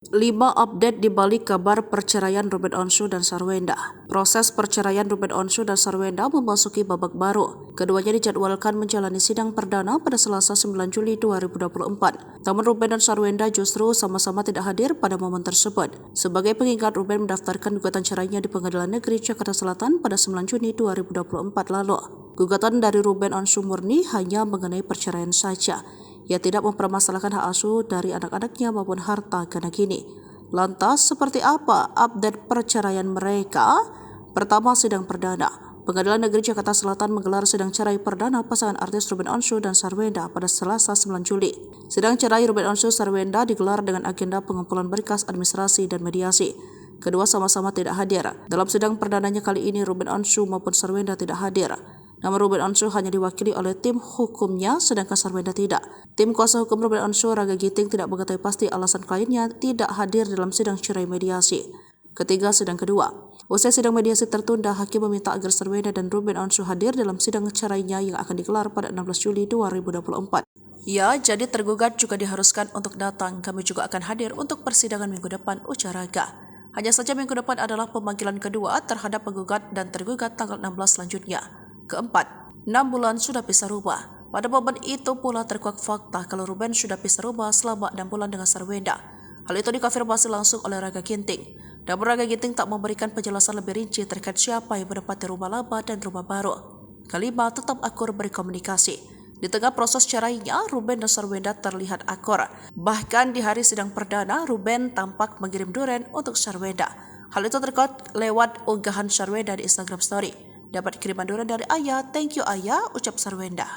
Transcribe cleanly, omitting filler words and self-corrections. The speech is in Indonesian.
5 update di balik kabar perceraian Ruben Onsu dan Sarwenda. Proses perceraian Ruben Onsu dan Sarwenda memasuki babak baru. Keduanya dijadwalkan menjalani sidang perdana pada Selasa 9 Juli 2024. Namun Ruben dan Sarwenda justru sama-sama tidak hadir pada momen tersebut. Sebagai pengingat, Ruben mendaftarkan gugatan cerainya di Pengadilan Negeri Jakarta Selatan pada 9 Juni 2024 lalu. Gugatan dari Ruben Onsu murni hanya mengenai perceraian saja. Ia tidak mempermasalahkan hak asuh dari anak-anaknya maupun harta karena kini. Lantas, seperti apa update perceraian mereka? Pertama, sidang perdana. Pengadilan Negeri Jakarta Selatan menggelar sidang cerai perdana pasangan artis Ruben Onsu dan Sarwenda pada Selasa 9 Juli. Sidang cerai Ruben Onsu Sarwenda digelar dengan agenda pengumpulan berkas administrasi dan mediasi. Kedua sama-sama tidak hadir. Dalam sidang perdananya kali ini, Ruben Onsu maupun Sarwenda tidak hadir. Nama Ruben Onsu hanya diwakili oleh tim hukumnya, sedangkan Sarwenda tidak. Tim kuasa hukum Ruben Onsu, Raga Ginting, tidak mengetahui pasti alasan kliennya tidak hadir dalam sidang cerai mediasi. Ketiga, sidang kedua. Usai sidang mediasi tertunda, hakim meminta agar Sarwenda dan Ruben Onsu hadir dalam sidang cerainya yang akan digelar pada 16 Juli 2024. Ya, jadi tergugat juga diharuskan untuk datang. Kami juga akan hadir untuk persidangan minggu depan, ujar Raga. Hanya saja minggu depan adalah pemanggilan kedua terhadap penggugat dan tergugat tanggal 16 selanjutnya. Keempat, 6 bulan sudah pisah rumah. Pada momen itu pula terkuak fakta kalau Ruben sudah pisah rumah selama 6 bulan dengan Sarwenda. Hal itu dikonfirmasi langsung oleh Raga Ginting. Namun Raga Ginting tak memberikan penjelasan lebih rinci terkait siapa yang menempati rumah lama dan rumah baru. Kelima, tetap akur berkomunikasi. Di tengah proses cerainya, Ruben dan Sarwenda terlihat akur. Bahkan di hari sidang perdana, Ruben tampak mengirim durian untuk Sarwenda. Hal itu terkuak lewat unggahan Sarwenda di Instagram Story. Dapat kiriman durian dari ayah, thank you ayah, ucap Sarwenda.